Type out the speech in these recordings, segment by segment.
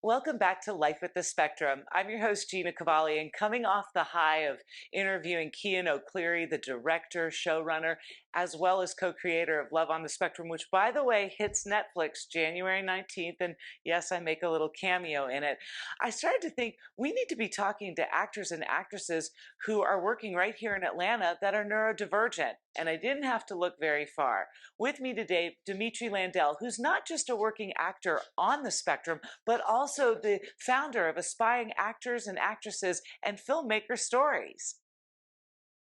Welcome back to Life with the Spectrum. I'm your host, Gina Cavalli, and coming off the high of interviewing Cian O'Clery, the director, showrunner, as well as co-creator of Love on the Spectrum, which, by the way, hits Netflix January 19th. And yes, I make a little cameo in it. I started to think we need to be talking to actors and actresses who are working right here in Atlanta that are neurodivergent. And I didn't have to look very far. With me today, Demetri Landell, who's not just a working actor on the spectrum, but also the founder of Aspiring Actors and Actresses and Filmmakers Stories.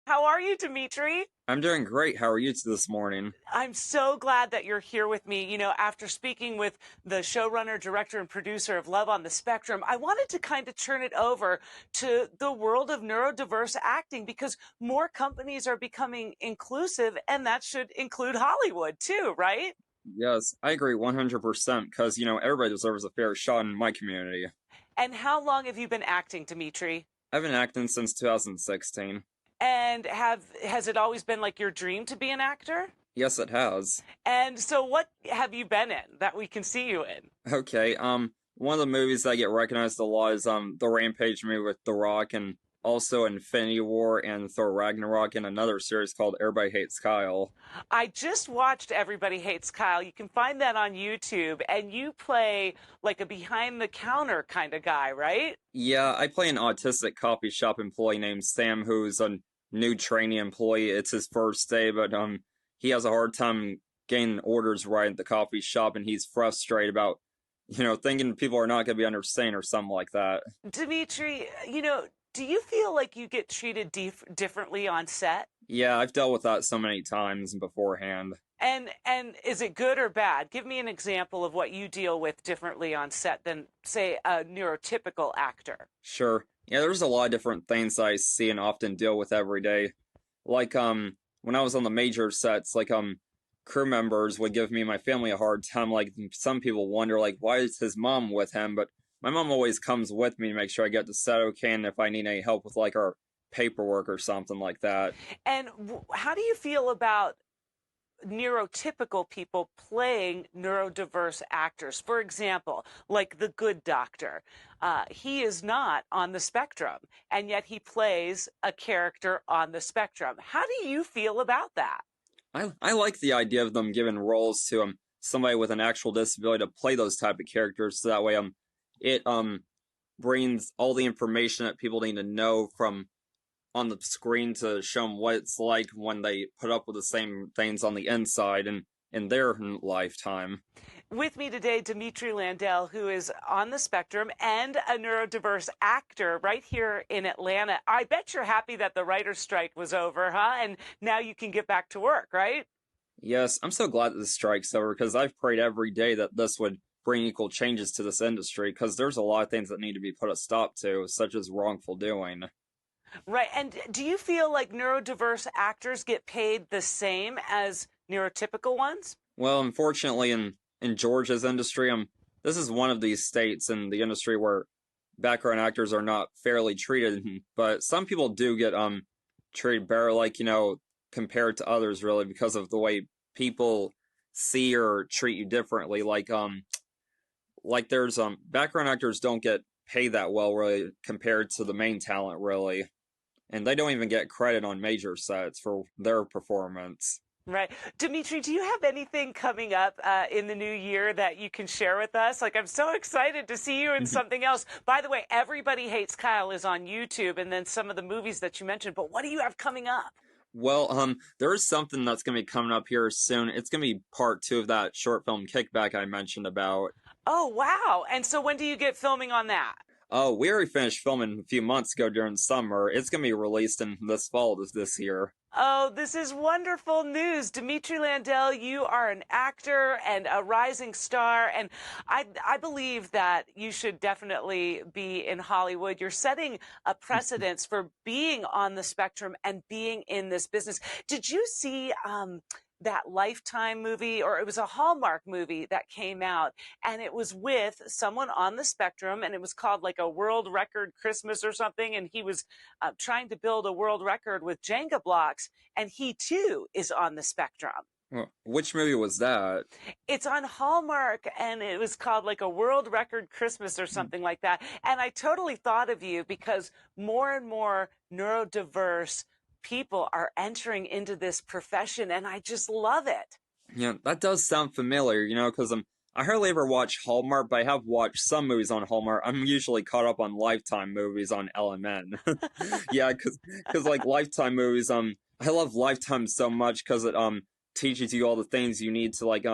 How are you, Demetri? I'm doing great. How are you this morning? I'm so glad that you're here with me. You know, after speaking with the showrunner, director, and producer of Love on the Spectrum, I wanted to kind of turn it over to the world of neurodiverse acting because more companies are becoming inclusive, and that should include Hollywood too, right? Yes, I agree 100% because, everybody deserves a fair shot in my community. And how long have you been acting, Demetri? I've been acting since 2016. And has it always been like your dream to be an actor? Yes, it has. And so what have you been in that we can see you in? Okay, one of the movies that get recognized a lot is the Rampage movie with The Rock, and also Infinity War and Thor Ragnarok, and another series called Everybody Hates Kyle. I just watched Everybody Hates Kyle. You can find that on YouTube, and you play like a behind-the-counter kind of guy, right? Yeah, I play an autistic coffee shop employee named Sam, who's a new trainee employee. It's his first day, but he has a hard time getting orders right at the coffee shop, and he's frustrated about, thinking people are not going to be understanding or something like that. Demetri, do you feel like you get treated differently on set? Yeah, I've dealt with that so many times beforehand. And is it good or bad? Give me an example of what you deal with differently on set than, say, a neurotypical actor. Sure. Yeah, there's a lot of different things I see and often deal with every day. Like, when I was on the major sets, like, crew members would give me and my family a hard time. Like, some people wonder, like, why is his mom with him? But my mom always comes with me to make sure I get to set okay, and if I need any help with, like, our paperwork or something like that. And how do you feel about neurotypical people playing neurodiverse actors? For example, like The Good Doctor. He is not on the spectrum, and yet he plays a character on the spectrum. How do you feel about that? I like the idea of them giving roles to somebody with an actual disability to play those type of characters, so that way it brings all the information that people need to know from on the screen to show them what it's like when they put up with the same things on the inside and in their lifetime. With me today, Demetri Landell, who is on the spectrum and a neurodiverse actor right here in Atlanta. I bet you're happy that the writer's strike was over, huh? And now you can get back to work, right? Yes, I'm so glad that the strike's over because I've prayed every day that this would bring equal changes to this industry because there's a lot of things that need to be put a stop to, such as wrongful doing. Right. And do you feel like neurodiverse actors get paid the same as neurotypical ones? Well, unfortunately, in Georgia's industry, this is one of these states in the industry where background actors are not fairly treated, but some people do get treated better, like, compared to others, really, because of the way people see or treat you differently. Like there's background actors don't get paid that well, really, compared to the main talent, really. And they don't even get credit on major sets for their performance. Right. Demetri, do you have anything coming up in the new year that you can share with us? Like, I'm so excited to see you in something else. By the way, Everybody Hates Kyle is on YouTube, and then some of the movies that you mentioned. But what do you have coming up? Well, there is something that's going to be coming up here soon. It's going to be part 2 of that short film Kickback I mentioned about. Oh, wow. And so when do you get filming on that? Oh, we already finished filming a few months ago during summer. It's going to be released in this fall this year. Oh, this is wonderful news. Demetri Landell, you are an actor and a rising star, and I believe that you should definitely be in Hollywood. You're setting a precedence for being on the spectrum and being in this business. Did you see that Lifetime movie, or it was a Hallmark movie that came out, and it was with someone on the spectrum, and it was called like a world record Christmas or something, and he was trying to build a world record with Jenga blocks, and he too is on the spectrum. Which movie was that? It's on Hallmark, and it was called like a World Record Christmas or something like that. And I totally thought of you because more and more neurodiverse people are entering into this profession, and I just love it. Yeah, that does sound familiar, because I hardly ever watch Hallmark, but I have watched some movies on Hallmark. I'm usually caught up on Lifetime movies on LMN. Yeah, because like Lifetime movies, I love Lifetime so much because it teaches you all the things you need to like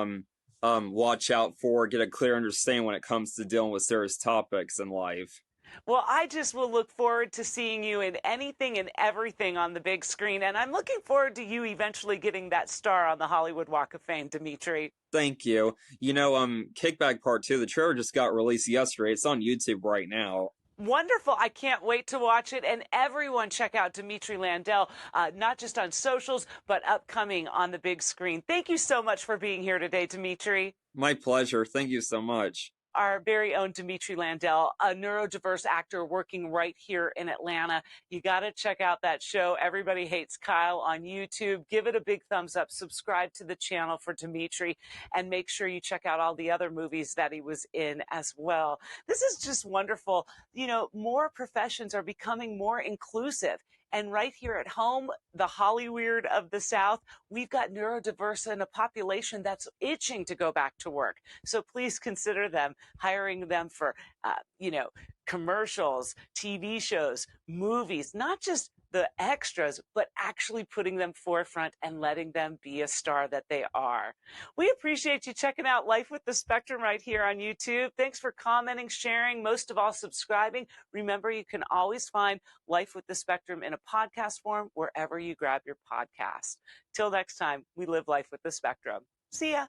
watch out for, get a clear understanding when it comes to dealing with serious topics in life. Well, I just will look forward to seeing you in anything and everything on the big screen. And I'm looking forward to you eventually getting that star on the Hollywood Walk of Fame, Demetri. Thank you. Kickback Part 2, the trailer just got released yesterday. It's on YouTube right now. Wonderful. I can't wait to watch it. And everyone check out Demetri Landell, not just on socials, but upcoming on the big screen. Thank you so much for being here today, Demetri. My pleasure. Thank you so much. Our very own Demetri Landell, a neurodiverse actor working right here in Atlanta. You got to check out that show, Everybody Hates Kyle, on YouTube. Give it a big thumbs up. Subscribe to the channel for Demetri, and make sure you check out all the other movies that he was in as well. This is just wonderful. You know, more professions are becoming more inclusive. And right here at home, the Hollyweird of the South, we've got neurodiverse in a population that's itching to go back to work. So please consider them, hiring them for, commercials, TV shows, movies, not just the extras, but actually putting them forefront and letting them be a star that they are. We appreciate you checking out Life with the Spectrum right here on YouTube. Thanks for commenting, sharing, most of all, subscribing. Remember, you can always find Life with the Spectrum in a podcast form wherever you grab your podcast. Till next time, we live life with the spectrum. See ya.